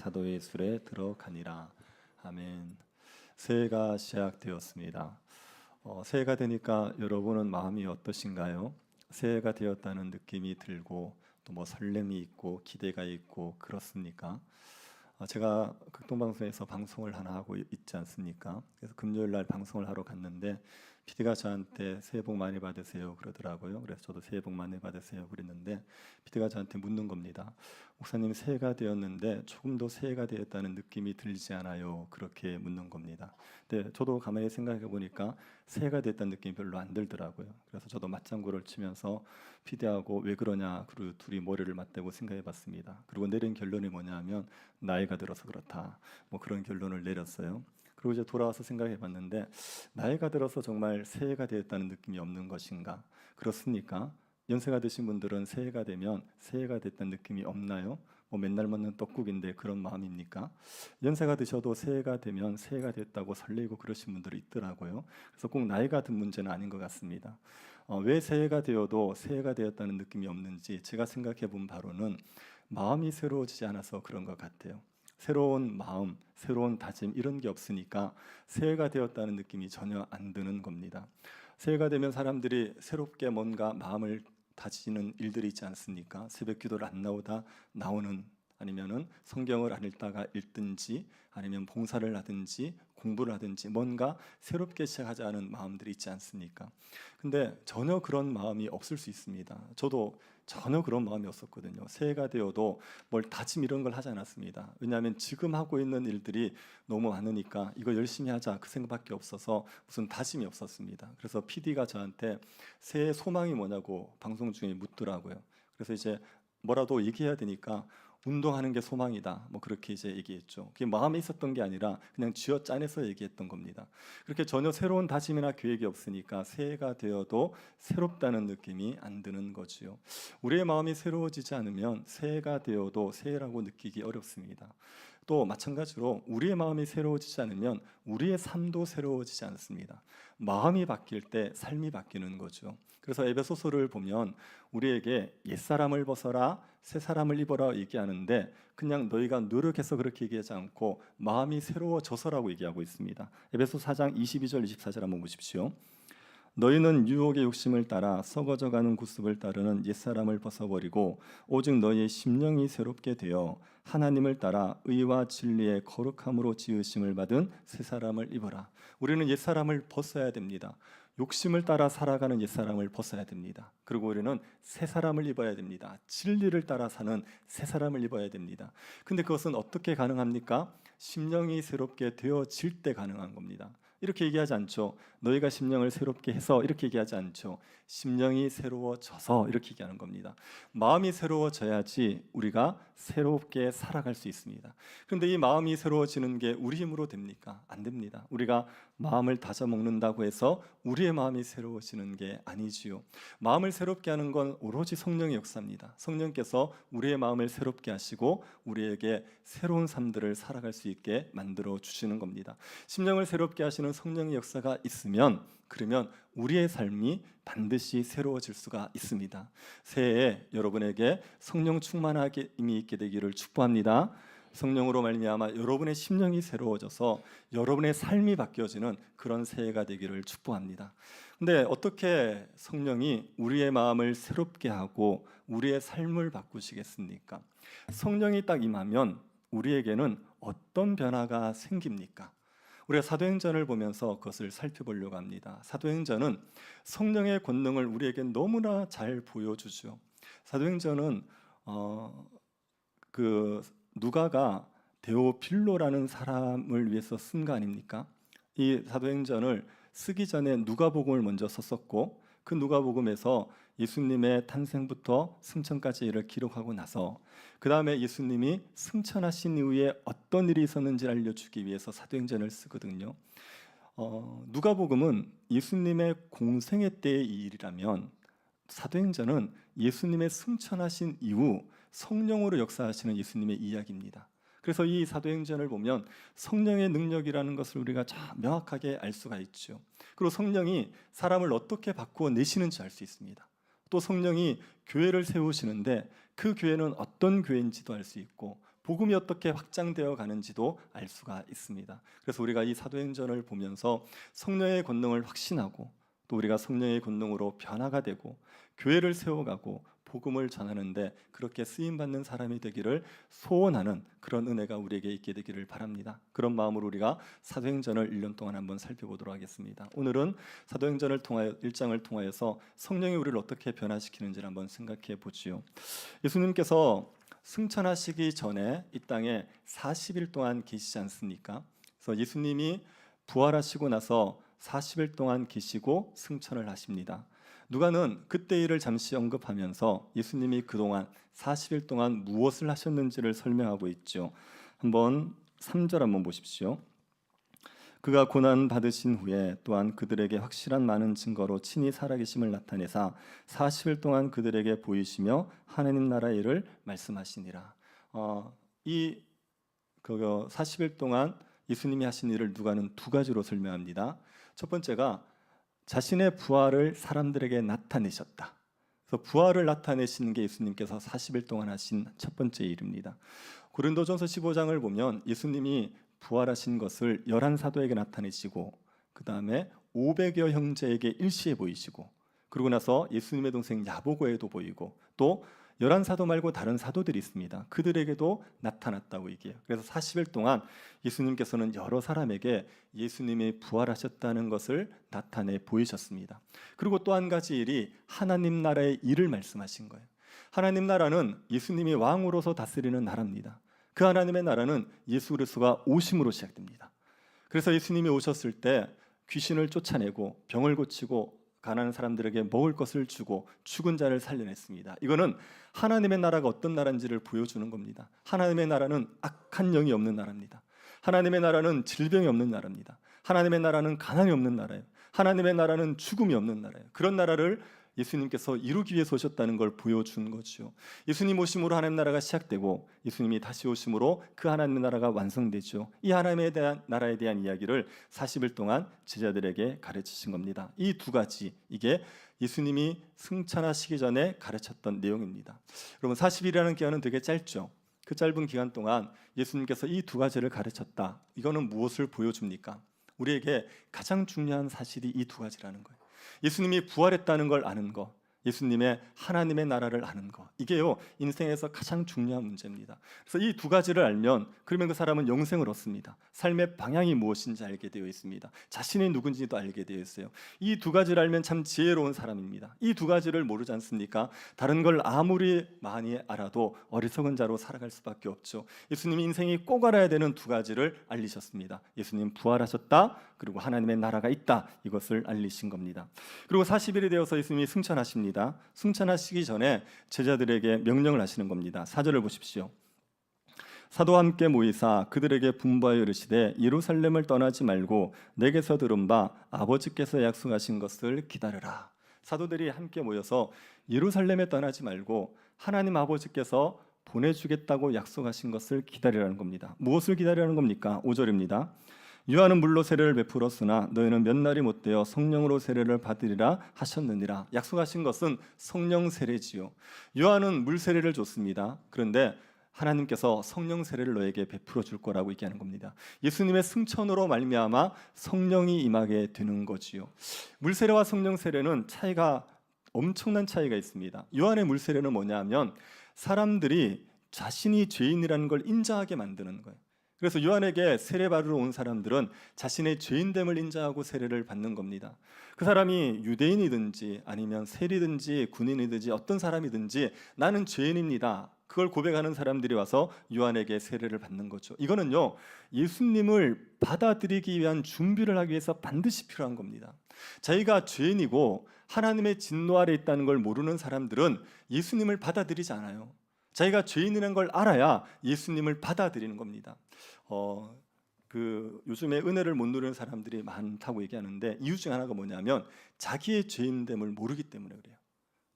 사도의 술에 들어가니라. 아멘. 새해가 시작되었습니다. 새해가 되니까 여러분은 마음이 어떠신가요? 새해가 되었다는 느낌이 들고 또 뭐 설렘이 있고 기대가 있고 그렇습니까? 제가 극동방송에서 방송을 하나 하고 있지 않습니까? 그래서 금요일 날 방송을 하러 갔는데 PD가 저한테 새해 복 많이 받으세요 그러더라고요. 그래서 저도 새해 복 많이 받으세요 그랬는데 PD가 저한테 묻는 겁니다. 목사님, 새해가 되었는데 조금 더 새해가 되었다는 느낌이 들지 않아요? 그렇게 묻는 겁니다. 근데 저도 가만히 생각해 보니까 새해가 됐다는 느낌이 별로 안 들더라고요. 그래서 저도 맞장구를 치면서 PD하고 왜 그러냐, 그리고 둘이 머리를 맞대고 생각해 봤습니다. 그리고 내린 결론이 뭐냐면 나이가 들어서 그렇다, 뭐 그런 결론을 내렸어요. 그리고 이제 돌아와서 생각해 봤는데, 나이가 들어서 정말 새해가 되었다는 느낌이 없는 것인가? 그렇습니까? 연세가 드신 분들은 새해가 되면 새해가 됐다는 느낌이 없나요? 뭐 맨날 먹는 떡국인데 그런 마음입니까? 연세가 드셔도 새해가 되면 새해가 됐다고 설레고 그러신 분들이 있더라고요. 그래서 꼭 나이가 든 문제는 아닌 것 같습니다. 왜 새해가 되어도 새해가 되었다는 느낌이 없는지 제가 생각해 본 바로는 마음이 새로워지지 않아서 그런 것 같아요. 새로운 마음, 새로운 다짐 이런 게 없으니까 새해가 되었다는 느낌이 전혀 안 드는 겁니다. 새해가 되면 사람들이 새롭게 뭔가 마음을 다지는 일들이 있지 않습니까? 새벽 기도를 안 나오다 나오는, 아니면은 성경을 안 읽다가 읽든지, 아니면 봉사를 하든지 공부를 하든지 뭔가 새롭게 시작하자는 마음들이 있지 않습니까? 근데 전혀 그런 마음이 없을 수 있습니다. 저도 전혀 그런 마음이 없었거든요. 새해가 되어도 뭘 다짐 이런 걸 하지 않았습니다. 왜냐하면 지금 하고 있는 일들이 너무 많으니까 이거 열심히 하자 그 생각밖에 없어서 무슨 다짐이 없었습니다. 그래서 PD가 저한테 새해 소망이 뭐냐고 방송 중에 묻더라고요. 그래서 이제 뭐라도 얘기해야 되니까 운동하는 게 소망이다, 뭐 그렇게 이제 얘기했죠. 그게 마음에 있었던 게 아니라 그냥 쥐어짜내서 얘기했던 겁니다. 그렇게 전혀 새로운 다짐이나 계획이 없으니까 새해가 되어도 새롭다는 느낌이 안 드는 거지요. 우리의 마음이 새로워지지 않으면 새해가 되어도 새해라고 느끼기 어렵습니다. 또 마찬가지로 우리의 마음이 새로워지지 않으면 우리의 삶도 새로워지지 않습니다. 마음이 바뀔 때 삶이 바뀌는 거죠. 그래서 에베소서를 보면 우리에게 옛사람을 벗어라 새 사람을 입어라 얘기하는데, 그냥 너희가 노력해서 그렇게 얘기하지 않고 마음이 새로워져서라고 얘기하고 있습니다. 에베소 4장 22절 24절 한번 보십시오. 너희는 유혹의 욕심을 따라 썩어져가는 구습을 따르는 옛사람을 벗어버리고 오직 너희의 심령이 새롭게 되어 하나님을 따라 의와 진리의 거룩함으로 지으심을 받은 새 사람을 입어라. 우리는 옛사람을 벗어야 됩니다. 욕심을 따라 살아가는 옛사람을 벗어야 됩니다. 그리고 우리는 새 사람을 입어야 됩니다. 진리를 따라 사는 새 사람을 입어야 됩니다. 근데 그것은 어떻게 가능합니까? 심령이 새롭게 되어질 때 가능한 겁니다. 이렇게 얘기하지 않죠. 너희가 심령을 새롭게 해서 이렇게 얘기하지 않죠. 심령이 새로워져서 이렇게 얘기하는 겁니다. 마음이 새로워져야지 우리가 새롭게 살아갈 수 있습니다. 그런데 이 마음이 새로워지는 게 우리 힘으로 됩니까? 안 됩니다. 우리가 마음을 다져 먹는다고 해서 우리의 마음이 새로워지는 게 아니지요. 마음을 새롭게 하는 건 오로지 성령의 역사입니다. 성령께서 우리의 마음을 새롭게 하시고 우리에게 새로운 삶들을 살아갈 수 있게 만들어 주시는 겁니다. 심령을 새롭게 하시는 성령의 역사가 있으면, 그러면 우리의 삶이 반드시 새로워질 수가 있습니다. 새해에 여러분에게 성령 충만함이 있게 되기를 축복합니다. 성령으로 말미암아 여러분의 심령이 새로워져서 여러분의 삶이 바뀌어지는 그런 새해가 되기를 축복합니다. 근데 어떻게 성령이 우리의 마음을 새롭게 하고 우리의 삶을 바꾸시겠습니까? 성령이 딱 임하면 우리에게는 어떤 변화가 생깁니까? 우리가 사도행전을 보면서 그것을 살펴보려고 합니다. 사도행전은 성령의 권능을 우리에게 너무나 잘 보여주죠. 사도행전은 누가가 데오필로라는 사람을 위해서 쓴 거 아닙니까? 이 사도행전을 쓰기 전에 누가복음을 먼저 썼었고, 그 누가복음에서 예수님의 탄생부터 승천까지를 기록하고 나서 그 다음에 예수님이 승천하신 이후에 어떤 일이 있었는지를 알려주기 위해서 사도행전을 쓰거든요. 누가복음은 예수님의 공생애 때의 일이라면 사도행전은 예수님의 승천하신 이후 성령으로 역사하시는 예수님의 이야기입니다. 그래서 이 사도행전을 보면 성령의 능력이라는 것을 우리가 명확하게 알 수가 있죠. 그리고 성령이 사람을 어떻게 바꾸어 내시는지 알 수 있습니다. 또 성령이 교회를 세우시는데 그 교회는 어떤 교회인지도 알 수 있고, 복음이 어떻게 확장되어 가는지도 알 수가 있습니다. 그래서 우리가 이 사도행전을 보면서 성령의 권능을 확신하고 또 우리가 성령의 권능으로 변화가 되고 교회를 세워가고 복음을 전하는데 그렇게 쓰임받는 사람이 되기를 소원하는 그런 은혜가 우리에게 있게 되기를 바랍니다. 그런 마음으로 우리가 사도행전을 1년 동안 한번 살펴보도록 하겠습니다. 오늘은 사도행전을 통하여 1장을 통하여서 성령이 우리를 어떻게 변화시키는지를 한번 생각해 보지요. 예수님께서 승천하시기 전에 이 땅에 40일 동안 계시지 않습니까? 그래서 예수님이 부활하시고 나서 40일 동안 계시고 승천을 하십니다. 누가는 그때 일을 잠시 언급하면서 예수님이 그동안 40일 동안 무엇을 하셨는지를 설명하고 있죠. 한번 3절 한번 보십시오. 그가 고난 받으신 후에 또한 그들에게 확실한 많은 증거로 친히 살아계심을 나타내사 40일 동안 그들에게 보이시며 하나님 나라의 일을 말씀하시니라. 이 40일 동안 예수님이 하신 일을 누가는 두 가지로 설명합니다. 첫 번째가 자신의 부활을 사람들에게 나타내셨다. 그래서 부활을 나타내시는 게 예수님께서 40일 동안 하신 첫 번째 일입니다. 고린도전서 15장을 보면 예수님이 부활하신 것을 11사도에게 나타내시고 그 다음에 500여 형제에게 일시에 보이시고 그러고 나서 예수님의 동생 야보고에도 보이고 또 11사도 말고 다른 사도들이 있습니다. 그들에게도 나타났다고 얘기해요. 그래서 40일 동안 예수님께서는 여러 사람에게 예수님이 부활하셨다는 것을 나타내 보이셨습니다. 그리고 또 한 가지 일이 하나님 나라의 일을 말씀하신 거예요. 하나님 나라는 예수님이 왕으로서 다스리는 나라입니다. 그 하나님의 나라는 예수 그리스도가 오심으로 시작됩니다. 그래서 예수님이 오셨을 때 귀신을 쫓아내고 병을 고치고 가난한 사람들에게 먹을 것을 주고 죽은 자를 살려냈습니다. 이거는 하나님의 나라가 어떤 나라인지를 보여주는 겁니다. 하나님의 나라는 악한 영이 없는 나라입니다. 하나님의 나라는 질병이 없는 나라입니다. 하나님의 나라는 가난이 없는 나라예요. 하나님의 나라는 죽음이 없는 나라예요. 그런 나라를 예수님께서 이루기 위해서 오셨다는 걸 보여준 거죠. 예수님 오심으로 하나님 나라가 시작되고 예수님이 다시 오심으로 그 하나님의 나라가 완성되죠. 이 하나님의 나라에 대한 이야기를 40일 동안 제자들에게 가르치신 겁니다. 이 두 가지, 이게 예수님이 승천하시기 전에 가르쳤던 내용입니다. 여러분 40일이라는 기간은 되게 짧죠. 그 짧은 기간 동안 예수님께서 이 두 가지를 가르쳤다. 이거는 무엇을 보여줍니까? 우리에게 가장 중요한 사실이 이 두 가지라는 거예요. 예수님이 부활했다는 걸 아는 것, 예수님의 하나님의 나라를 아는 것, 이게요 인생에서 가장 중요한 문제입니다. 그래서 이 두 가지를 알면 그러면 그 사람은 영생을 얻습니다. 삶의 방향이 무엇인지 알게 되어 있습니다. 자신이 누군지도 알게 되어 있어요. 이 두 가지를 알면 참 지혜로운 사람입니다. 이 두 가지를 모르지 않습니까? 다른 걸 아무리 많이 알아도 어리석은 자로 살아갈 수밖에 없죠. 예수님이 인생이 꼭 알아야 되는 두 가지를 알리셨습니다. 예수님 부활하셨다, 그리고 하나님의 나라가 있다, 이것을 알리신 겁니다. 그리고 40일이 되어서 예수님이 승천하십니다. 승천하시기 전에 제자들에게 명령을 하시는 겁니다. 4절을 보십시오. 사도와 함께 모이사 그들에게 분부하여 이르시되 예루살렘을 떠나지 말고 내게서 들은 바 아버지께서 약속하신 것을 기다려라. 사도들이 함께 모여서 예루살렘에 떠나지 말고 하나님 아버지께서 보내주겠다고 약속하신 것을 기다리라는 겁니다. 무엇을 기다리라는 겁니까? 5절입니다. 요한은 물로 세례를 베풀었으나 너희는 몇 날이 못되어 성령으로 세례를 받으리라 하셨느니라. 약속하신 것은 성령 세례지요. 요한은 물 세례를 줬습니다. 그런데 하나님께서 성령 세례를 너에게 베풀어 줄 거라고 얘기하는 겁니다. 예수님의 승천으로 말미암아 성령이 임하게 되는 거지요. 물 세례와 성령 세례는 차이가 엄청난 차이가 있습니다. 요한의 물 세례는 뭐냐면 사람들이 자신이 죄인이라는 걸 인정하게 만드는 거예요. 그래서 요한에게 세례받으러 온 사람들은 자신의 죄인됨을 인정하고 세례를 받는 겁니다. 그 사람이 유대인이든지 아니면 세리든지 군인이든지 어떤 사람이든지 나는 죄인입니다, 그걸 고백하는 사람들이 와서 요한에게 세례를 받는 거죠. 이거는요 예수님을 받아들이기 위한 준비를 하기 위해서 반드시 필요한 겁니다. 자기가 죄인이고 하나님의 진노 아래 있다는 걸 모르는 사람들은 예수님을 받아들이지 않아요. 자기가 죄인이라는 걸 알아야 예수님을 받아들이는 겁니다. 요즘에 은혜를 못 누리는 사람들이 많다고 얘기하는데 이유 중 하나가 뭐냐면 자기의 죄인됨을 모르기 때문에 그래요.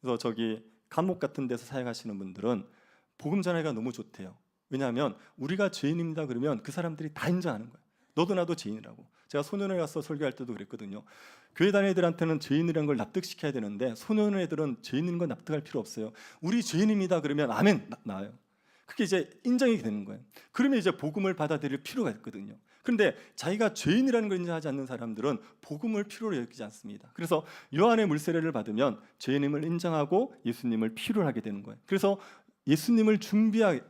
그래서 저기 감옥 같은 데서 사역하시는 분들은 복음 전하기가 너무 좋대요. 왜냐하면 우리가 죄인입니다 그러면 그 사람들이 다 인정하는 거예요. 너도 나도 죄인이라고. 제가 소년회 가서 설교할 때도 그랬거든요. 교회 다니는 애들한테는 죄인이라는 걸 납득시켜야 되는데 소년회 애들은 죄인인 건 납득할 필요 없어요. 우리 죄인입니다 그러면 아멘 나와요. 그게 이제 인정이 되는 거예요. 그러면 이제 복음을 받아들일 필요가 있거든요. 그런데 자기가 죄인이라는 걸 인정하지 않는 사람들은 복음을 필요로 여기지 않습니다. 그래서 요한의 물세례를 받으면 죄인임을 인정하고 예수님을 필요로 하게 되는 거예요. 그래서 예수님을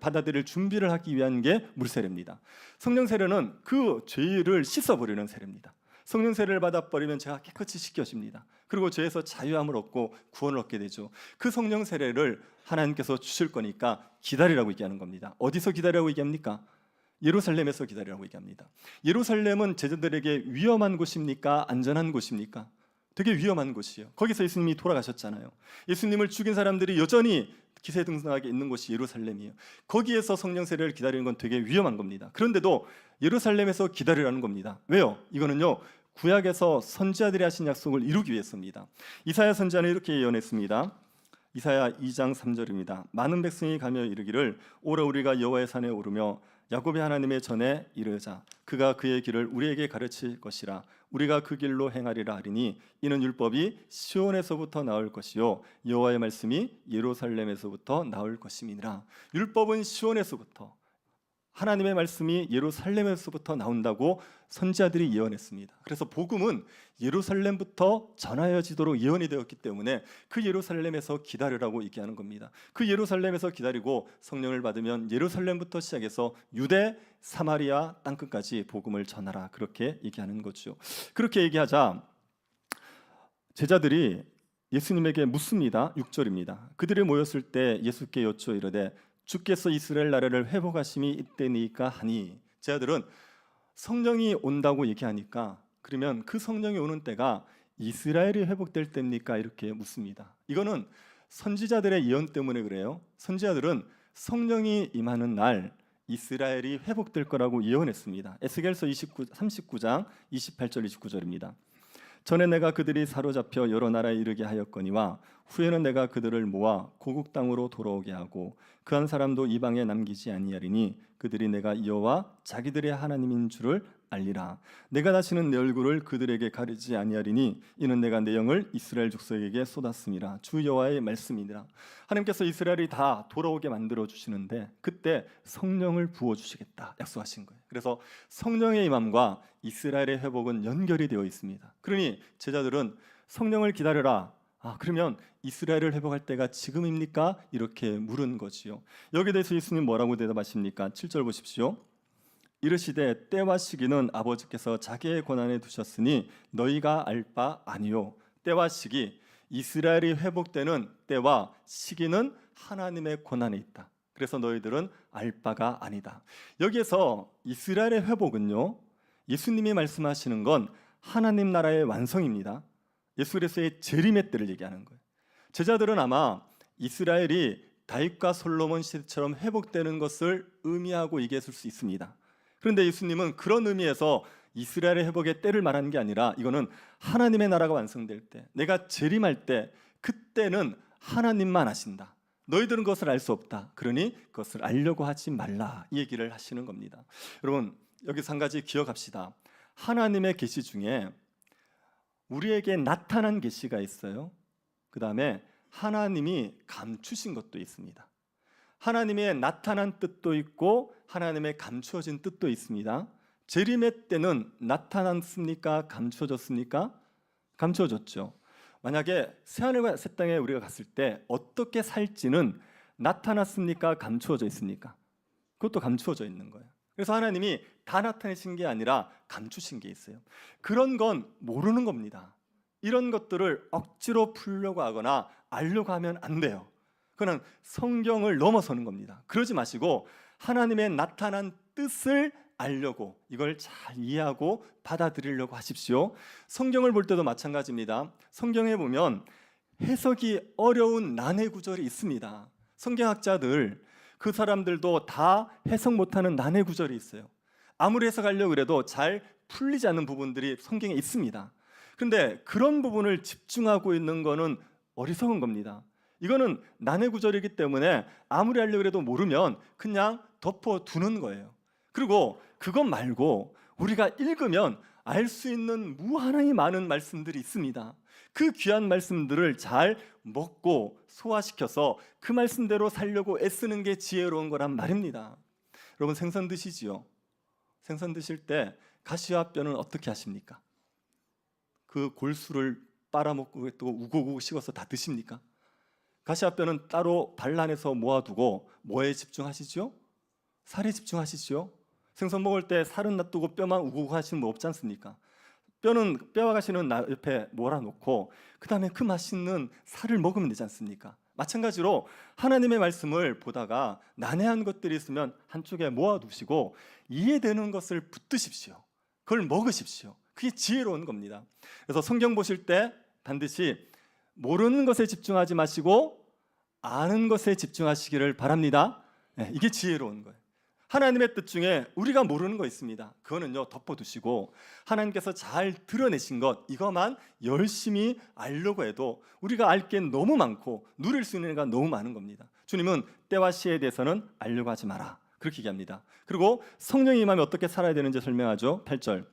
받아들일 준비를 하기 위한 게 물세례입니다. 성령 세례는 그 죄를 씻어버리는 세례입니다. 성령 세례를 받아버리면 죄가 깨끗이 씻겨집니다. 그리고 죄에서 자유함을 얻고 구원을 얻게 되죠. 그 성령 세례를 하나님께서 주실 거니까 기다리라고 얘기하는 겁니다. 어디서 기다리라고 얘기합니까? 예루살렘에서 기다리라고 얘기합니다. 예루살렘은 제자들에게 위험한 곳입니까? 안전한 곳입니까? 되게 위험한 곳이에요. 거기서 예수님이 돌아가셨잖아요. 예수님을 죽인 사람들이 여전히 기세등등하게 있는 곳이 예루살렘이에요. 거기에서 성령 세례를 기다리는 건 되게 위험한 겁니다. 그런데도 예루살렘에서 기다리라는 겁니다. 왜요? 이거는요, 구약에서 선지자들이 하신 약속을 이루기 위해서입니다. 이사야 선지자는 이렇게 예언했습니다. 이사야 2장 3절입니다. 많은 백성이 가며 이르기를 오라 우리가 여호와의 산에 오르며 야곱의 하나님의 전에 이르자 그가 그의 길을 우리에게 가르칠 것이라 우리가 그 길로 행하리라 하리니 이는 율법이 시온에서부터 나올 것이요 여호와의 말씀이 예루살렘에서부터 나올 것임이니라. 율법은 시온에서부터, 하나님의 말씀이 예루살렘에서부터 나온다고 선지자들이 예언했습니다. 그래서 복음은 예루살렘부터 전하여지도록 예언이 되었기 때문에 그 예루살렘에서 기다리라고 얘기하는 겁니다. 그 예루살렘에서 기다리고 성령을 받으면 예루살렘부터 시작해서 유대, 사마리아 땅끝까지 복음을 전하라, 그렇게 얘기하는 거죠. 그렇게 얘기하자 제자들이 예수님에게 묻습니다. 6절입니다. 그들이 모였을 때 예수께 여쭈어 이르되 주께서 이스라엘 나라를 회복하심이 이때니까 하니, 제자들은 성령이 온다고 얘기하니까 그러면 그 성령이 오는 때가 이스라엘이 회복될 때입니까? 이렇게 묻습니다. 이거는 선지자들의 예언 때문에 그래요. 선지자들은 성령이 임하는 날 이스라엘이 회복될 거라고 예언했습니다. 에스겔서 39장 28절 29절입니다. 전에 내가 그들이 사로잡혀 여러 나라에 이르게 하였거니와 후에는 내가 그들을 모아 고국 땅으로 돌아오게 하고 그 한 사람도 이방에 남기지 아니하리니 그들이 내가 여호와 자기들의 하나님인 줄을 알리라. 내가 다시는 내 얼굴을 그들에게 가리지 아니하리니 이는 내가 내 영을 이스라엘 족속에게 쏟았음이라. 주 여호와의 말씀이니라. 하나님께서 이스라엘이 다 돌아오게 만들어 주시는데 그때 성령을 부어 주시겠다 약속하신 거예요. 그래서 성령의 임함과 이스라엘의 회복은 연결이 되어 있습니다. 그러니 제자들은 성령을 기다려라. 그러면 이스라엘을 회복할 때가 지금입니까? 이렇게 물은 거지요. 여기에 대해서 예수님 뭐라고 대답하십니까? 7절 보십시오. 이르시되 때와 시기는 아버지께서 자기의 권한에 두셨으니 너희가 알 바 아니요. 때와 시기, 이스라엘이 회복되는 때와 시기는 하나님의 권한에 있다. 그래서 너희들은 알 바가 아니다. 여기에서 이스라엘의 회복은요, 예수님이 말씀하시는 건 하나님 나라의 완성입니다. 예수 그리스도의 재림의 때를 얘기하는 거예요. 제자들은 아마 이스라엘이 다윗과 솔로몬 시대처럼 회복되는 것을 의미하고 얘기했을 수 있습니다. 그런데 예수님은 그런 의미에서 이스라엘의 회복의 때를 말하는 게 아니라 이거는 하나님의 나라가 완성될 때, 내가 재림할 때, 그때는 하나님만 아신다. 너희들은 그것을 알 수 없다. 그러니 그것을 알려고 하지 말라, 이 얘기를 하시는 겁니다. 여러분, 여기서 한 가지 기억합시다. 하나님의 계시 중에 우리에게 나타난 계시가 있어요. 그 다음에 하나님이 감추신 것도 있습니다. 하나님의 나타난 뜻도 있고 하나님의 감추어진 뜻도 있습니다. 재림의 때는 나타났습니까? 감추어졌습니까? 감추어졌죠. 만약에 새하늘과 새 땅에 우리가 갔을 때 어떻게 살지는 나타났습니까? 감추어져 있습니까? 그것도 감추어져 있는 거예요. 그래서 하나님이 다 나타내신 게 아니라 감추신 게 있어요. 그런 건 모르는 겁니다. 이런 것들을 억지로 풀려고 하거나 알려고 하면 안 돼요. 그건 성경을 넘어서는 겁니다. 그러지 마시고 하나님의 나타난 뜻을 알려고, 이걸 잘 이해하고 받아들이려고 하십시오. 성경을 볼 때도 마찬가지입니다. 성경에 보면 해석이 어려운 난해 구절이 있습니다. 성경학자들, 그 사람들도 다 해석 못하는 난해 구절이 있어요. 아무리 해석하려고 그래도 잘 풀리지 않는 부분들이 성경에 있습니다. 그런데 그런 부분을 집중하고 있는 거는 어리석은 겁니다. 이거는 난해 구절이기 때문에 아무리 하려고 해도 모르면 그냥 덮어두는 거예요. 그리고 그것 말고 우리가 읽으면 알 수 있는 무한히 많은 말씀들이 있습니다. 그 귀한 말씀들을 잘 먹고 소화시켜서 그 말씀대로 살려고 애쓰는 게 지혜로운 거란 말입니다. 여러분, 생선 드시지요? 생선 드실 때 가시와 뼈는 어떻게 하십니까? 그 골수를 빨아먹고 또 우고우고 식어서 다 드십니까? 가시와 뼈는 따로 발라내서 모아두고 뭐에 집중하시죠? 살에 집중하시죠? 생선 먹을 때 살은 놔두고 뼈만 우고우고 하시는 거 없지 않습니까? 뼈와 가시는 옆에 몰아놓고 그 다음에 그 맛있는 살을 먹으면 되지 않습니까? 마찬가지로 하나님의 말씀을 보다가 난해한 것들이 있으면 한쪽에 모아두시고 이해되는 것을 붙드십시오. 그걸 먹으십시오. 그게 지혜로운 겁니다. 그래서 성경 보실 때 반드시 모르는 것에 집중하지 마시고 아는 것에 집중하시기를 바랍니다. 이게 지혜로운 거예요. 하나님의 뜻 중에 우리가 모르는 거 있습니다. 그거는요, 덮어두시고 하나님께서 잘 드러내신 것, 이것만 열심히 알려고 해도 우리가 알 게 너무 많고 누릴 수 있는 게 너무 많은 겁니다. 주님은 때와 시에 대해서는 알려고 하지 마라, 그렇게 얘기합니다. 그리고 성령이 임하면 어떻게 살아야 되는지 설명하죠. 8절,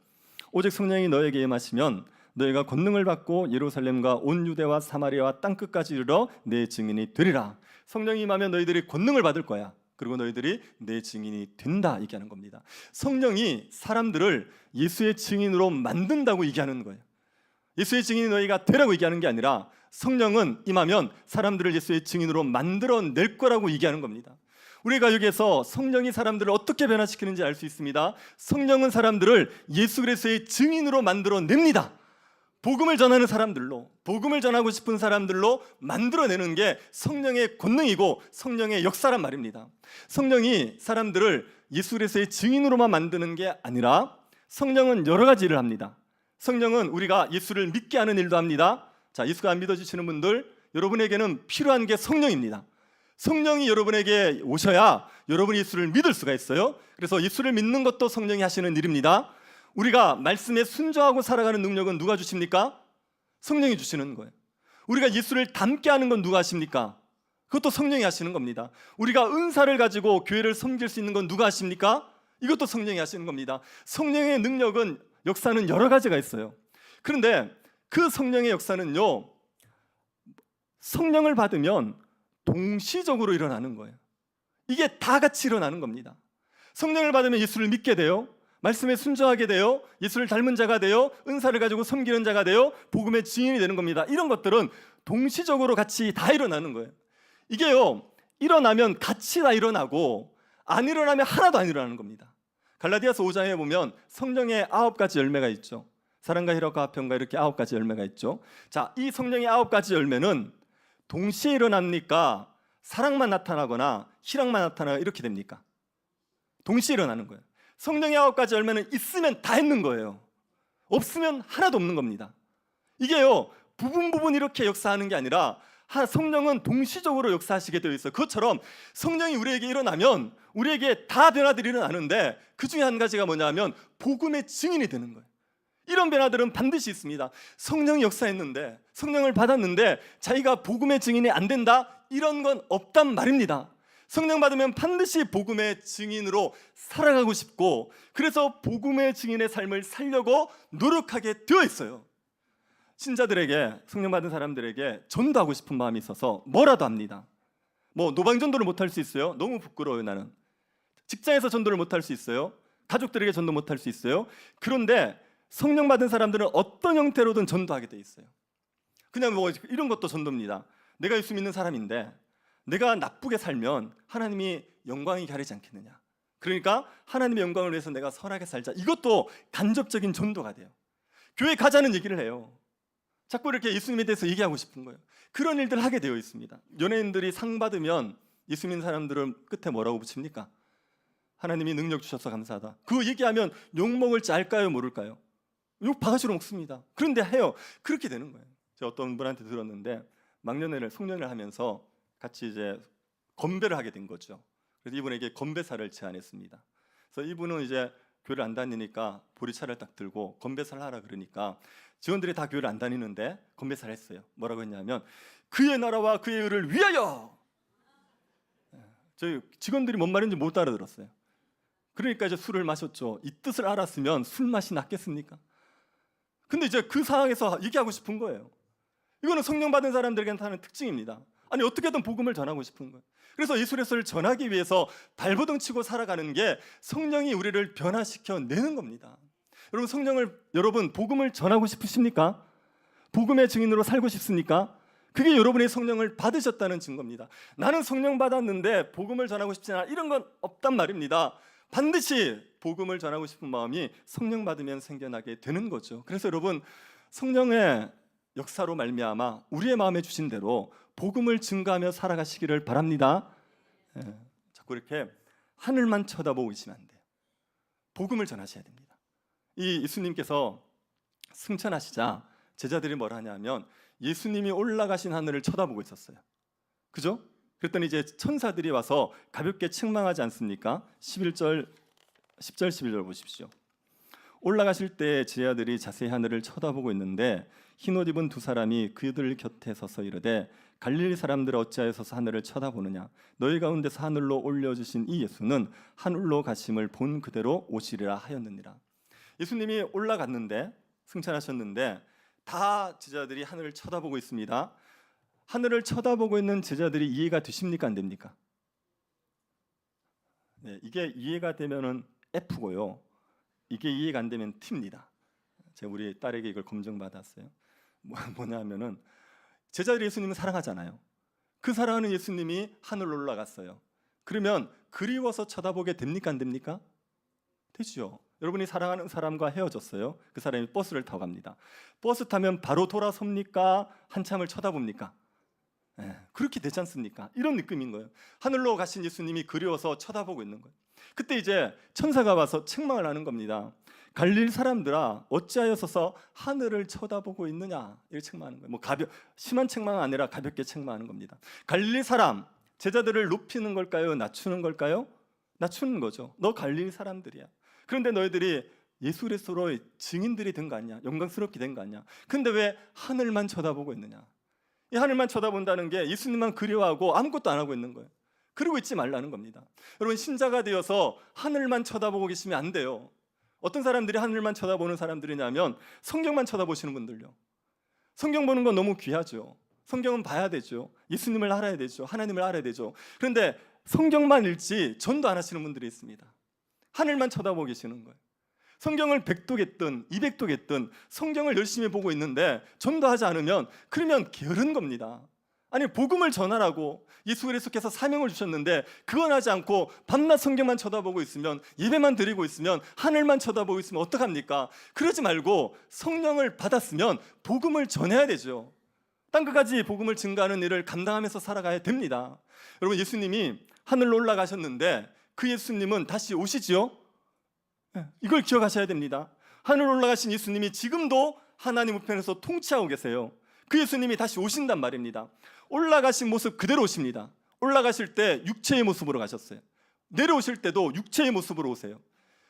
오직 성령이 너에게 임하시면 너희가 권능을 받고 예루살렘과 온 유대와 사마리아와 땅끝까지 이르러 내 증인이 되리라. 성령이 임하면 너희들이 권능을 받을 거야. 그리고 너희들이 내 증인이 된다 얘기하는 겁니다. 성령이 사람들을 예수의 증인으로 만든다고 얘기하는 거예요. 예수의 증인이 너희가 되라고 얘기하는 게 아니라 성령은 임하면 사람들을 예수의 증인으로 만들어낼 거라고 얘기하는 겁니다. 우리가 여기에서 성령이 사람들을 어떻게 변화시키는지 알 수 있습니다. 성령은 사람들을 예수 그리스도의 증인으로 만들어냅니다. 복음을 전하는 사람들로, 복음을 전하고 싶은 사람들로 만들어내는 게 성령의 권능이고 성령의 역사란 말입니다. 성령이 사람들을 예수 그리스도의 증인으로만 만드는 게 아니라 성령은 여러 가지 일을 합니다. 성령은 우리가 예수를 믿게 하는 일도 합니다. 자, 예수가 안 믿어지시는 분들, 여러분에게는 필요한 게 성령입니다. 성령이 여러분에게 오셔야 여러분이 예수를 믿을 수가 있어요. 그래서 예수를 믿는 것도 성령이 하시는 일입니다. 우리가 말씀에 순종하고 살아가는 능력은 누가 주십니까? 성령이 주시는 거예요. 우리가 예수를 닮게 하는 건 누가 하십니까? 그것도 성령이 하시는 겁니다. 우리가 은사를 가지고 교회를 섬길 수 있는 건 누가 하십니까? 이것도 성령이 하시는 겁니다. 성령의 능력은, 역사는 여러 가지가 있어요. 그런데 그 성령의 역사는요, 성령을 받으면 동시적으로 일어나는 거예요. 이게 다 같이 일어나는 겁니다. 성령을 받으면 예수를 믿게 돼요. 말씀에 순종하게 돼요. 예수를 닮은 자가 돼요. 은사를 가지고 섬기는 자가 돼요. 복음의 증인이 되는 겁니다. 이런 것들은 동시적으로 같이 다 일어나는 거예요. 이게요, 일어나면 같이 다 일어나고 안 일어나면 하나도 안 일어나는 겁니다. 갈라디아서 5장에 보면 성령의 9가지 열매가 있죠. 사랑과 희락과 화평과 이렇게 9가지 열매가 있죠. 자, 이 성령의 9가지 열매는 동시에 일어납니까? 사랑만 나타나거나 희락만 나타나거나 이렇게 됩니까? 동시에 일어나는 거예요. 성령의 9가지 열매는 있으면 다 있는 거예요. 없으면 하나도 없는 겁니다. 이게요, 부분 이렇게 역사하는 게 아니라 성령은 동시적으로 역사하시게 되어 있어요. 그것처럼 성령이 우리에게 일어나면 우리에게 다 변화들이 일어나는데 그 중에 한 가지가 뭐냐면 복음의 증인이 되는 거예요. 이런 변화들은 반드시 있습니다. 성령이 역사했는데, 성령을 받았는데 자기가 복음의 증인이 안 된다? 이런 건 없단 말입니다. 성령 받으면 반드시 복음의 증인으로 살아가고 싶고, 그래서 복음의 증인의 삶을 살려고 노력하게 되어 있어요. 신자들에게, 성령 받은 사람들에게 전도하고 싶은 마음이 있어서 뭐라도 합니다. 뭐 노방전도를 못할 수 있어요. 너무 부끄러워요. 나는 직장에서 전도를 못할 수 있어요. 가족들에게 전도 못할 수 있어요. 그런데 성령 받은 사람들은 어떤 형태로든 전도하게 돼 있어요. 그냥 뭐 이런 것도 전도입니다. 내가 예수 믿는 사람인데 내가 나쁘게 살면 하나님이 영광이 가리지 않겠느냐. 그러니까 하나님의 영광을 위해서 내가 선하게 살자. 이것도 간접적인 전도가 돼요. 교회 가자는 얘기를 해요. 자꾸 이렇게 예수님에 대해서 얘기하고 싶은 거예요. 그런 일들을 하게 되어 있습니다. 연예인들이 상 받으면 예수 믿는 사람들은 끝에 뭐라고 붙입니까? 하나님이 능력 주셔서 감사하다. 그거 얘기하면 욕먹을지 알까요, 모를까요? 욕 바가지로 먹습니다. 그런데 해요. 그렇게 되는 거예요. 제가 어떤 분한테 들었는데 막년회를, 송년회를 하면서 같이 이제 건배를 하게 된 거죠. 그래서 이분에게 건배사를 제안했습니다. 그래서 이분은 이제 교회를 안 다니니까 보리차를 딱 들고 건배사를 하라 그러니까 직원들이 다 교회를 안 다니는데 건배사를 했어요. 뭐라고 했냐면 그의 나라와 그의 의를 위하여. 저희 직원들이 뭔 말인지 못 알아들었어요. 그러니까 이제 술을 마셨죠. 이 뜻을 알았으면 술 맛이 낫겠습니까? 근데 이제 그 상황에서 얘기하고 싶은 거예요. 이거는 성령 받은 사람들에게 나타나는 특징입니다. 아니 어떻게든 복음을 전하고 싶은 거예요. 그래서 예수 그리스도를 전하기 위해서 발버둥 치고 살아가는 게 성령이 우리를 변화시켜 내는 겁니다. 여러분 복음을 전하고 싶으십니까? 복음의 증인으로 살고 싶습니까? 그게 여러분의 성령을 받으셨다는 증거입니다. 나는 성령 받았는데 복음을 전하고 싶지 않아, 이런 건 없단 말입니다. 반드시 복음을 전하고 싶은 마음이 성령 받으면 생겨나게 되는 거죠. 그래서 여러분 성령의 역사로 말미암아 우리의 마음에 주신 대로 복음을 증거하며 살아가시기를 바랍니다. 자꾸 이렇게 하늘만 쳐다보고 있으면 안 돼요. 복음을 전하셔야 됩니다. 이 예수님께서 승천하시자 제자들이 뭘 하냐면 예수님이 올라가신 하늘을 쳐다보고 있었어요. 그죠? 그랬더니 이제 천사들이 와서 가볍게 책망하지 않습니까? 10절 11절 보십시오. 올라가실 때 제자들이 자세히 하늘을 쳐다보고 있는데 흰옷 입은 두 사람이 그들 곁에 서서 이르되 갈릴리 사람들 어찌하여 서서 하늘을 쳐다보느냐? 너희 가운데서 하늘로 올려주신 이 예수는 하늘로 가심을 본 그대로 오시리라 하였느니라. 예수님이 올라갔는데, 승천하셨는데 다 제자들이 하늘을 쳐다보고 있습니다. 하늘을 쳐다보고 있는 제자들이 이해가 되십니까? 안 됩니까? 네, 이게 이해가 되면은 F고요. 이게 이해가 안 되면 T입니다. 제가 우리 딸에게 이걸 검증받았어요. 뭐냐면은 제자들이 예수님을 사랑하잖아요. 그 사랑하는 예수님이 하늘로 올라갔어요. 그러면 그리워서 쳐다보게 됩니까? 안 됩니까? 되죠. 여러분이 사랑하는 사람과 헤어졌어요. 그 사람이 버스를 타고 갑니다. 버스 타면 바로 돌아섭니까? 한참을 쳐다봅니까? 그렇게 되지 않습니까? 이런 느낌인 거예요. 하늘로 가신 예수님이 그리워서 쳐다보고 있는 거예요. 그때 이제 천사가 와서 책망을 하는 겁니다. 갈릴리 사람들아 어찌하여 서서 하늘을 쳐다보고 있느냐, 이렇게 책망하는 거예요. 심한 책망은 아니라 가볍게 책망하는 겁니다. 갈릴리 사람, 제자들을 높이는 걸까요? 낮추는 걸까요? 낮추는 거죠. 너 갈릴리 사람들이야. 그런데 너희들이 예수 그리스도로 증인들이 된 거 아니야? 영광스럽게 된 거 아니야? 근데 왜 하늘만 쳐다보고 있느냐? 이 하늘만 쳐다본다는 게 예수님만 그리워하고 아무것도 안 하고 있는 거예요. 그러고 있지 말라는 겁니다. 여러분 신자가 되어서 하늘만 쳐다보고 계시면 안 돼요. 어떤 사람들이 하늘만 쳐다보는 사람들이냐면 성경만 쳐다보시는 분들요. 성경 보는 건 너무 귀하죠. 성경은 봐야 되죠. 예수님을 알아야 되죠. 하나님을 알아야 되죠. 그런데 성경만 읽지 전도 안 하시는 분들이 있습니다. 하늘만 쳐다보고 계시는 거예요. 성경을 100독했든 200독했든 성경을 열심히 보고 있는데 전도하지 않으면 그러면 게으른 겁니다. 아니 복음을 전하라고 예수 그리스도께서 사명을 주셨는데 그건 하지 않고 밤낮 성경만 쳐다보고 있으면, 예배만 드리고 있으면, 하늘만 쳐다보고 있으면 어떡합니까? 그러지 말고 성령을 받았으면 복음을 전해야 되죠. 땅끝까지 복음을 증거하는 일을 감당하면서 살아가야 됩니다. 여러분 예수님이 하늘로 올라가셨는데 그 예수님은 다시 오시지요? 이걸 기억하셔야 됩니다. 하늘로 올라가신 예수님이 지금도 하나님 우편에서 통치하고 계세요. 그 예수님이 다시 오신단 말입니다. 올라가신 모습 그대로 오십니다. 올라가실 때 육체의 모습으로 가셨어요. 내려오실 때도 육체의 모습으로 오세요.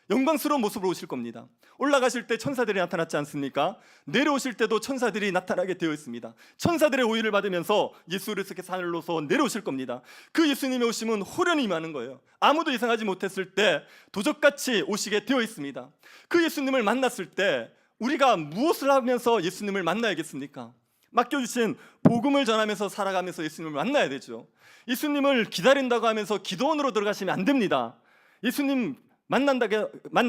영광스러운 모습으로 오실 겁니다. 올라가실 때 천사들이 나타났지 않습니까? 내려오실 때도 천사들이 나타나게 되어 있습니다. 천사들의 오유를 받으면서 예수 그리스도께서 하늘로서 내려오실 겁니다. 그 예수님의 오심은 호련히 임하는 거예요. 아무도 예상하지 못했을 때 도적같이 오시게 되어 있습니다. 그 예수님을 만났을 때 우리가 무엇을 하면서 예수님을 만나야겠습니까? 맡겨주신 복음을 전하면서 살아가면서 예수님을 만나야 되죠. 예수님을 기다린다고 하면서 기도원으로 들어가시면 안 됩니다. 예수님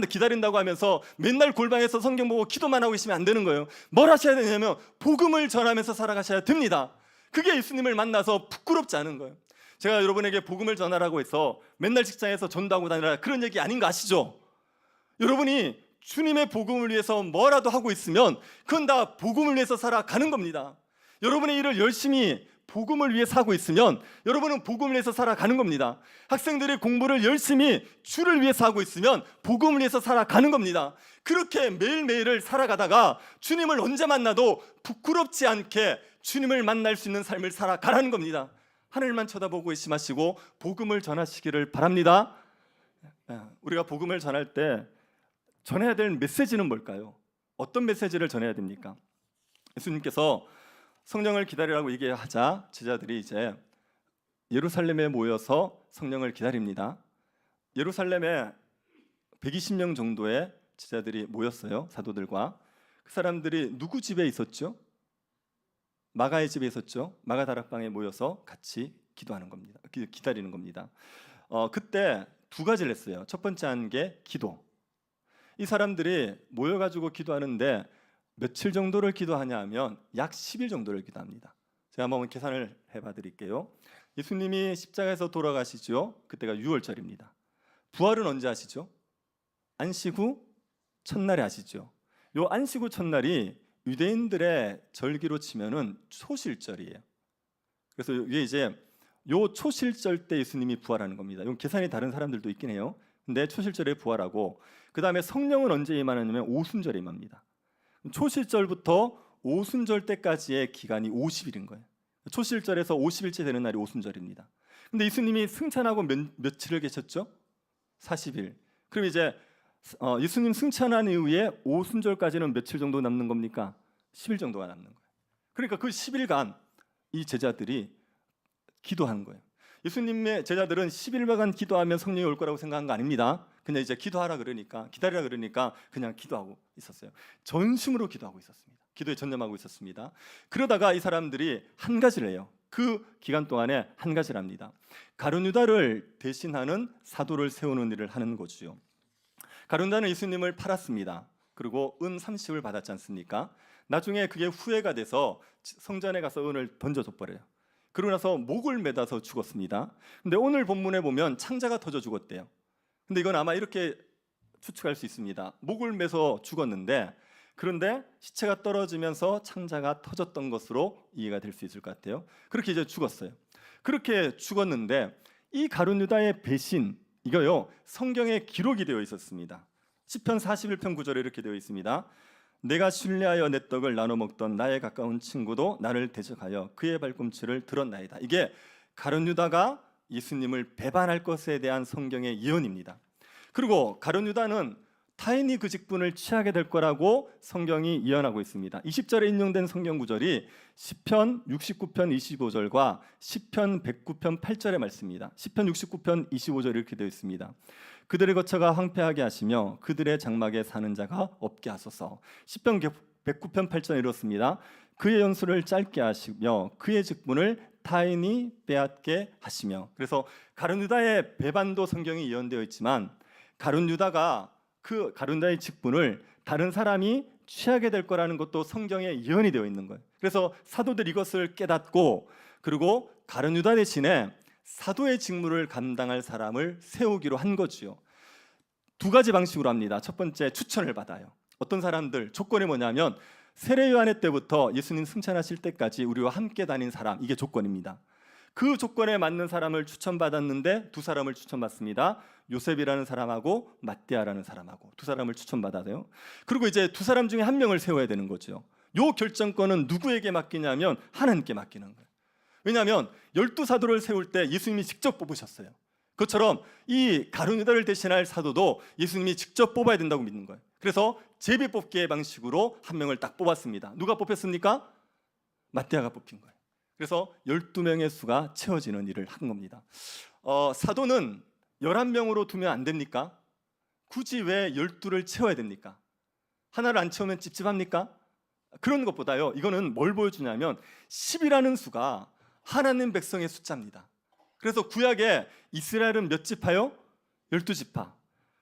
기다린다고 하면서 맨날 골방에서 성경 보고 기도만 하고 있으면 안 되는 거예요. 뭘 하셔야 되냐면 복음을 전하면서 살아가셔야 됩니다. 그게 예수님을 만나서 부끄럽지 않은 거예요. 제가 여러분에게 복음을 전하라고 해서 맨날 직장에서 전도하고 다니라 그런 얘기 아닌 거 아시죠? 여러분이 주님의 복음을 위해서 뭐라도 하고 있으면 그건 다 복음을 위해서 살아가는 겁니다. 여러분의 일을 열심히 복음을 위해서 하고 있으면 여러분은 복음을 위해서 살아가는 겁니다. 학생들이 공부를 열심히 주를 위해서 하고 있으면 복음을 위해서 살아가는 겁니다. 그렇게 매일매일을 살아가다가 주님을 언제 만나도 부끄럽지 않게 주님을 만날 수 있는 삶을 살아가라는 겁니다. 하늘만 쳐다보고 있지 마시고 복음을 전하시기를 바랍니다. 우리가 복음을 전할 때 전해야 될 메시지는 뭘까요? 어떤 메시지를 전해야 됩니까? 예수님께서 성령을 기다리라고 얘기하자 제자들이 이제 예루살렘에 모여서 성령을 기다립니다. 예루살렘에 120명 정도의 제자들이 모였어요. 사도들과. 그 사람들이 누구 집에 있었죠? 마가의 집에 있었죠. 마가 다락방에 모여서 같이 기도하는 겁니다. 기다리는 겁니다. 그때 두 가지를 했어요. 첫 번째 한 게 기도. 이 사람들이 모여가지고 기도하는데 며칠 정도를 기도하냐 하면 약 10일 정도를 기도합니다. 제가 한번 계산을 해봐 드릴게요. 예수님이 십자가에서 돌아가시죠. 그때가 6월절입니다. 부활은 언제 하시죠? 안식 후 첫날에 하시죠. 요 안식 후 첫날이 유대인들의 절기로 치면은 초실절이에요. 그래서 이게 이제 요 초실절 때 예수님이 부활하는 겁니다. 이 계산이 다른 사람들도 있긴 해요. 근데 초실절에 부활하고 그 다음에 성령은 언제 임하느냐면 오순절에 임합니다. 초실절부터 오순절 때까지의 기간이 50일인 거예요. 초실절에서 50일째 되는 날이 오순절입니다. 근데 예수님이 승천하고 며칠을 계셨죠? 40일. 그럼 이제 예수님 승천한 이후에 오순절까지는 며칠 정도 남는 겁니까? 10일 정도가 남는 거예요. 그러니까 그 10일간 이 제자들이 기도하는 거예요. 예수님의 제자들은 10일간 기도하면 성령이 올 거라고 생각한 거 아닙니다. 그냥 이제 기도하라 그러니까, 기다리라 그러니까 그냥 기도하고 있었어요. 전심으로 기도하고 있었습니다. 기도에 전념하고 있었습니다. 그러다가 이 사람들이 한 가지를 해요. 그 기간 동안에 한 가지를 합니다. 가룟 유다를 대신하는 사도를 세우는 일을 하는 거죠. 가룟 유다는 예수님을 팔았습니다. 그리고 은 30을 받았지 않습니까? 나중에 그게 후회가 돼서 성전에 가서 은을 던져줘 버려요. 그러고 나서 목을 매다서 죽었습니다. 근데 오늘 본문에 보면 창자가 터져 죽었대요. 근데 이건 아마 이렇게 추측할 수 있습니다. 목을 매서 죽었는데 그런데 시체가 떨어지면서 창자가 터졌던 것으로 이해가 될 수 있을 것 같아요. 그렇게 이제 죽었어요. 그렇게 죽었는데 이 가룟 유다의 배신 이거요 성경에 기록이 되어 있었습니다. 시편 41편 9절에 이렇게 되어 있습니다. 내가 신뢰하여 내 떡을 나눠 먹던 나의 가까운 친구도 나를 대적하여 그의 발꿈치를 들었나이다. 이게 가룟 유다가 예수님을 배반할 것에 대한 성경의 예언입니다. 그리고 가룟 유다는 타인이 그 직분을 취하게 될 거라고 성경이 예언하고 있습니다. 20절에 인용된 성경 구절이 시편 69편 25절과 시편 109편 8절의 말씀입니다. 시편 69편 25절 이렇게 되어 있습니다. 그들의 거처가 황폐하게 하시며 그들의 장막에 사는 자가 없게 하소서. 시편 109편 8절 이렇습니다. 그의 연수를 짧게 하시며 그의 직분을 타인이 빼앗게 하시며. 그래서 가룟 유다의 배반도 성경이 예언되어 있지만 가룟 유다가 그 가룟 유다의 직분을 다른 사람이 취하게 될 거라는 것도 성경에 예언이 되어 있는 거예요. 그래서 사도들이 이것을 깨닫고 그리고 가룟 유다 대신에 사도의 직무를 감당할 사람을 세우기로 한 거지요. 두 가지 방식으로 합니다. 첫 번째, 추천을 받아요. 어떤 사람들, 조건이 뭐냐면 세례 요한의 때부터 예수님 승천하실 때까지 우리와 함께 다닌 사람, 이게 조건입니다. 그 조건에 맞는 사람을 추천받았는데 두 사람을 추천받습니다. 요셉이라는 사람하고 matthea라는 사람하고 두 사람을 추천받아요. 그리고 이제 두 사람 중에 한 명을 세워야 되는 거죠. 요 결정권은 누구에게 맡기냐면 하나님께 맡기는 거예요. 왜냐하면 12사도를 세울 때 예수님이 직접 뽑으셨어요. 그것처럼 이 가룟 유다를 대신할 사도도 예수님이 직접 뽑아야 된다고 믿는 거예요. 그래서 제비 뽑기의 방식으로 한 명을 딱 뽑았습니다. 누가 뽑혔습니까? matthea가 뽑힌 거예요. 그래서 12명의 수가 채워지는 일을 한 겁니다. 사도는 11명으로 두면 안 됩니까? 굳이 왜 12를 채워야 됩니까? 하나를 안 채우면 찝찝합니까? 그런 것보다요, 이거는 뭘 보여주냐면 10이라는 수가 하나님 백성의 숫자입니다. 그래서 구약에 이스라엘은 몇 지파요? 12지파.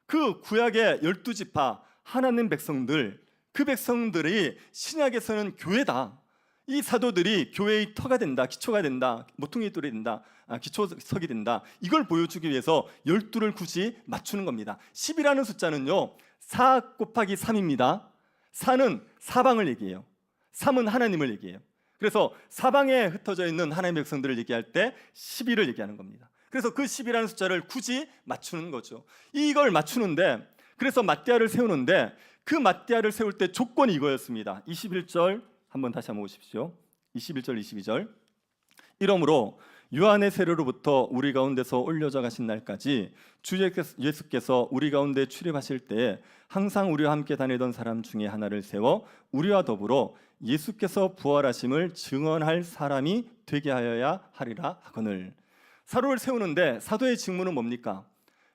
그 구약의 12지파 하나님 백성들, 그 백성들이 신약에서는 교회다. 이 사도들이 교회의 터가 된다, 기초가 된다, 모퉁이 돌이 된다, 기초석이 된다. 이걸 보여주기 위해서 12를 굳이 맞추는 겁니다. 10이라는 숫자는요 4 곱하기 3입니다. 4는 사방을 얘기해요. 3은 하나님을 얘기해요. 그래서 사방에 흩어져 있는 하나님의 백성들을 얘기할 때 12를 얘기하는 겁니다. 그래서 그 10이라는 숫자를 굳이 맞추는 거죠. 이걸 맞추는데, 그래서 matthea를 세우는데 그 matthea를 세울 때 조건이 이거였습니다. 21절 한번 다시 한번 보십시오. 21절 22절. 이러므로 요한의 세례로부터 우리 가운데서 올려져 가신 날까지 주 예수께서 우리 가운데 출입하실 때에 항상 우리와 함께 다니던 사람 중에 하나를 세워 우리와 더불어 예수께서 부활하심을 증언할 사람이 되게 하여야 하리라 하거늘. 사도를 세우는데 사도의 직무는 뭡니까?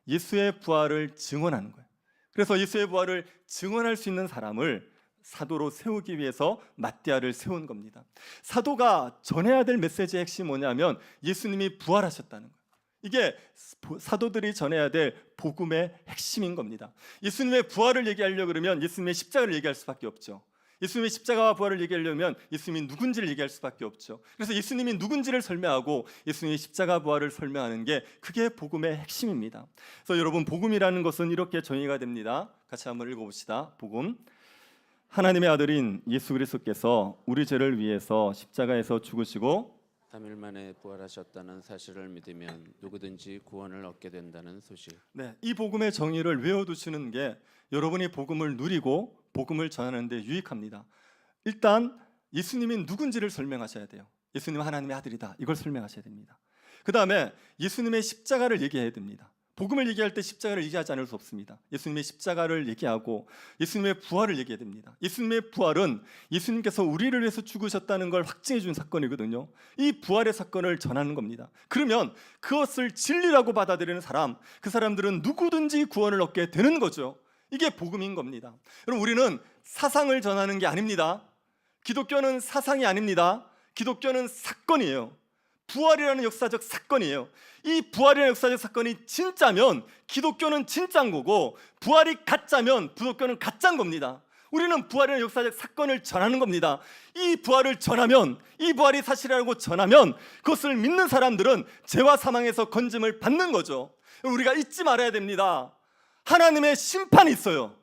예수의 부활을 증언하는 거예요. 그래서 예수의 부활을 증언할 수 있는 사람을 사도로 세우기 위해서 마띠아를 세운 겁니다. 사도가 전해야 될 메시지의 핵심이 뭐냐면 예수님이 부활하셨다는 거예요. 이게 사도들이 전해야 될 복음의 핵심인 겁니다. 예수님의 부활을 얘기하려고 그러면 예수님의 십자가를 얘기할 수밖에 없죠. 예수님의 십자가와 부활을 얘기하려면 예수님이 누군지를 얘기할 수밖에 없죠. 그래서 예수님이 누군지를 설명하고 예수님의 십자가 부활을 설명하는 게 그게 복음의 핵심입니다. 그래서 여러분, 복음이라는 것은 이렇게 정의가 됩니다. 같이 한번 읽어봅시다. 복음: 하나님의 아들인 예수 그리스도께서 우리 죄를 위해서 십자가에서 죽으시고 3일 만에 부활하셨다는 사실을 믿으면 누구든지 구원을 얻게 된다는 소식. 네, 이 복음의 정의를 외워두시는 게 여러분이 복음을 누리고 복음을 전하는 데 유익합니다. 일단 예수님이 누군지를 설명하셔야 돼요. 예수님은 하나님의 아들이다, 이걸 설명하셔야 됩니다. 그 다음에 예수님의 십자가를 얘기해야 됩니다. 복음을 얘기할 때 십자가를 얘기하지 않을 수 없습니다. 예수님의 십자가를 얘기하고 예수님의 부활을 얘기해야 됩니다. 예수님의 부활은 예수님께서 우리를 위해서 죽으셨다는 걸 확증해 준 사건이거든요. 이 부활의 사건을 전하는 겁니다. 그러면 그것을 진리라고 받아들이는 사람, 그 사람들은 누구든지 구원을 얻게 되는 거죠. 이게 복음인 겁니다. 여러분, 우리는 사상을 전하는 게 아닙니다. 기독교는 사상이 아닙니다. 기독교는 사건이에요. 부활이라는 역사적 사건이에요. 이 부활이라는 역사적 사건이 진짜면 기독교는 진짜인 거고, 부활이 가짜면 기독교는 가짜인 겁니다. 우리는 부활이라는 역사적 사건을 전하는 겁니다. 이 부활을 전하면, 이 부활이 사실이라고 전하면 그것을 믿는 사람들은 죄와 사망에서 건짐을 받는 거죠. 우리가 잊지 말아야 됩니다. 하나님의 심판이 있어요.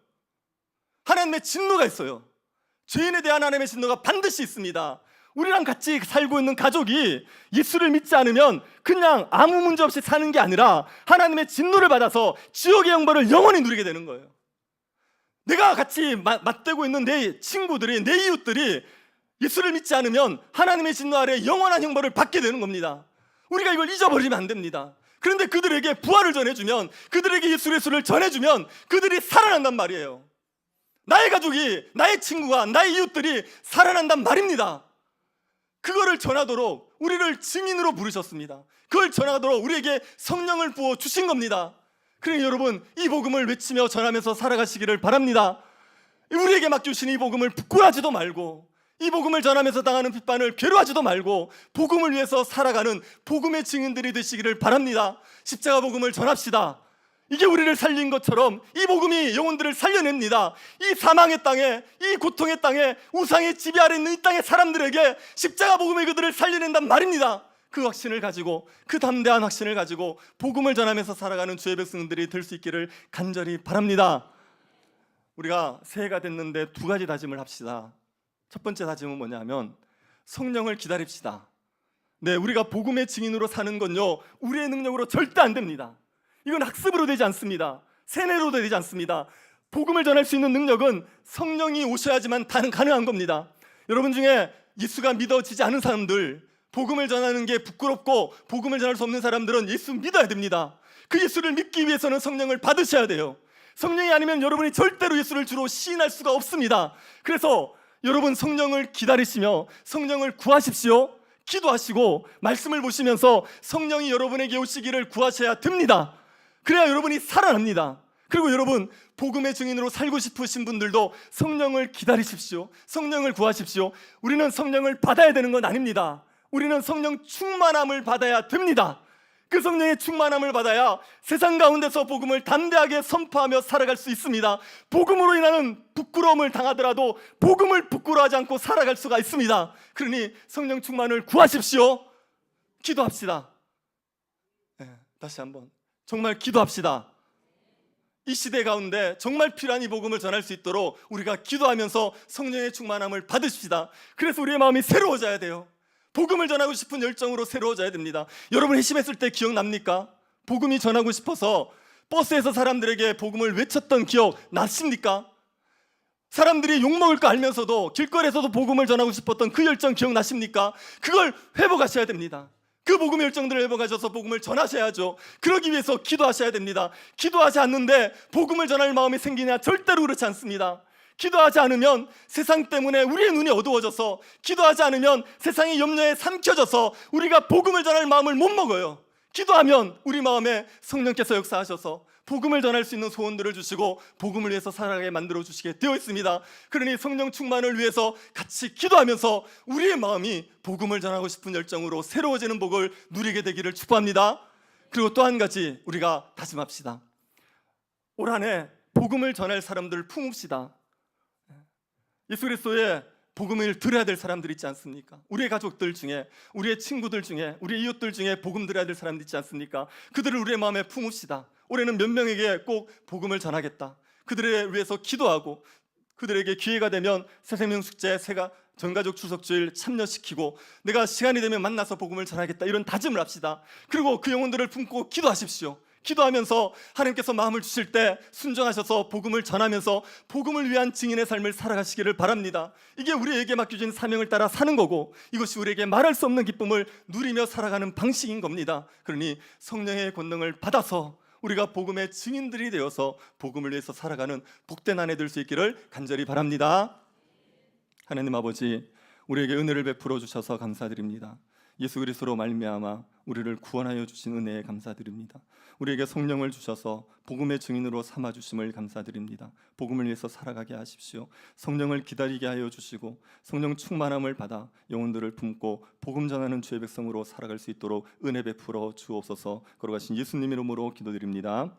하나님의 진노가 있어요. 죄인에 대한 하나님의 진노가 반드시 있습니다. 우리랑 같이 살고 있는 가족이 예수를 믿지 않으면 그냥 아무 문제 없이 사는 게 아니라 하나님의 진노를 받아서 지옥의 형벌을 영원히 누리게 되는 거예요. 내가 같이 맞대고 있는 내 친구들이, 내 이웃들이 예수를 믿지 않으면 하나님의 진노 아래 영원한 형벌을 받게 되는 겁니다. 우리가 이걸 잊어버리면 안 됩니다. 그런데 그들에게 부활을 전해주면, 그들에게 예수 그리스도를 전해주면 그들이 살아난단 말이에요. 나의 가족이, 나의 친구가, 나의 이웃들이 살아난단 말입니다. 그거를 전하도록 우리를 증인으로 부르셨습니다. 그걸 전하도록 우리에게 성령을 부어 주신 겁니다. 그러니 여러분, 이 복음을 외치며 전하면서 살아가시기를 바랍니다. 우리에게 맡겨주신 이 복음을 부끄러워하지도 말고, 이 복음을 전하면서 당하는 핍반을 괴로워하지도 말고 복음을 위해서 살아가는 복음의 증인들이 되시기를 바랍니다. 십자가 복음을 전합시다. 이게 우리를 살린 것처럼 이 복음이 영혼들을 살려냅니다. 이 사망의 땅에, 이 고통의 땅에, 우상의 지배 아래 있는 이 땅의 사람들에게 십자가 복음이 그들을 살려낸단 말입니다. 그 확신을 가지고, 그 담대한 확신을 가지고 복음을 전하면서 살아가는 주의 백성들이 될 수 있기를 간절히 바랍니다. 우리가 새해가 됐는데 두 가지 다짐을 합시다. 첫 번째 다짐은 뭐냐면 성령을 기다립시다. 네, 우리가 복음의 증인으로 사는 건요, 우리의 능력으로 절대 안 됩니다. 이건 학습으로 되지 않습니다. 세뇌로 되지 않습니다. 복음을 전할 수 있는 능력은 성령이 오셔야지만 가능한 겁니다. 여러분 중에 예수가 믿어지지 않은 사람들, 복음을 전하는 게 부끄럽고 복음을 전할 수 없는 사람들은 예수 믿어야 됩니다. 그 예수를 믿기 위해서는 성령을 받으셔야 돼요. 성령이 아니면 여러분이 절대로 예수를 주로 시인할 수가 없습니다. 그래서 여러분, 성령을 기다리시며 성령을 구하십시오. 기도하시고 말씀을 보시면서 성령이 여러분에게 오시기를 구하셔야 됩니다. 그래야 여러분이 살아납니다. 그리고 여러분, 복음의 증인으로 살고 싶으신 분들도 성령을 기다리십시오. 성령을 구하십시오. 우리는 성령을 받아야 되는 건 아닙니다. 우리는 성령 충만함을 받아야 됩니다. 그 성령의 충만함을 받아야 세상 가운데서 복음을 담대하게 선포하며 살아갈 수 있습니다. 복음으로 인하는 부끄러움을 당하더라도 복음을 부끄러워하지 않고 살아갈 수가 있습니다. 그러니 성령 충만을 구하십시오. 기도합시다. 네, 다시 한번 정말 기도합시다. 이 시대 가운데 정말 필요한 이 복음을 전할 수 있도록 우리가 기도하면서 성령의 충만함을 받으십시다. 그래서 우리의 마음이 새로워져야 돼요. 복음을 전하고 싶은 열정으로 새로워져야 됩니다. 여러분, 회심했을 때 기억납니까? 복음이 전하고 싶어서 버스에서 사람들에게 복음을 외쳤던 기억 나십니까? 사람들이 욕먹을 거 알면서도 길거리에서도 복음을 전하고 싶었던 그 열정 기억나십니까? 그걸 회복하셔야 됩니다. 그 복음의 열정들을 회복하셔서 복음을 전하셔야죠. 그러기 위해서 기도하셔야 됩니다. 기도하지 않는데 복음을 전할 마음이 생기냐? 절대로 그렇지 않습니다. 기도하지 않으면 세상 때문에 우리의 눈이 어두워져서, 기도하지 않으면 세상의 염려에 삼켜져서 우리가 복음을 전할 마음을 못 먹어요. 기도하면 우리 마음에 성령께서 역사하셔서 복음을 전할 수 있는 소원들을 주시고 복음을 위해서 살아가게 만들어 주시게 되어 있습니다. 그러니 성령 충만을 위해서 같이 기도하면서 우리의 마음이 복음을 전하고 싶은 열정으로 새로워지는 복을 누리게 되기를 축복합니다. 그리고 또 한 가지 우리가 다짐합시다. 올 한 해 복음을 전할 사람들을 품읍시다. 예수 그리스도의 복음을 들어야 될 사람들 있지 않습니까? 우리의 가족들 중에, 우리의 친구들 중에, 우리의 이웃들 중에 복음 들어야 될 사람들 있지 않습니까? 그들을 우리의 마음에 품읍시다. 올해는 몇 명에게 꼭 복음을 전하겠다. 그들을 위해서 기도하고 그들에게 기회가 되면 새생명 축제, 전가족 추석주일 참여시키고 내가 시간이 되면 만나서 복음을 전하겠다, 이런 다짐을 합시다. 그리고 그 영혼들을 품고 기도하십시오. 기도하면서 하나님께서 마음을 주실 때 순종하셔서 복음을 전하면서 복음을 위한 증인의 삶을 살아가시기를 바랍니다. 이게 우리에게 맡겨진 사명을 따라 사는 거고, 이것이 우리에게 말할 수 없는 기쁨을 누리며 살아가는 방식인 겁니다. 그러니 성령의 권능을 받아서 우리가 복음의 증인들이 되어서 복음을 위해서 살아가는 복된 한 해 될 수 있기를 간절히 바랍니다. 하나님 아버지, 우리에게 은혜를 베풀어 주셔서 감사드립니다. 예수 그리스도로 말미암아 우리를 구원하여 주신 은혜에 감사드립니다. 우리에게 성령을 주셔서 복음의 증인으로 삼아 주심을 감사드립니다. 복음을 위해서 살아가게 하십시오. 성령을 기다리게 하여 주시고 성령 충만함을 받아 영혼들을 품고 복음 전하는 주의 백성으로 살아갈 수 있도록 은혜 베풀어 주옵소서. 걸어가신 예수님 이름으로 기도드립니다.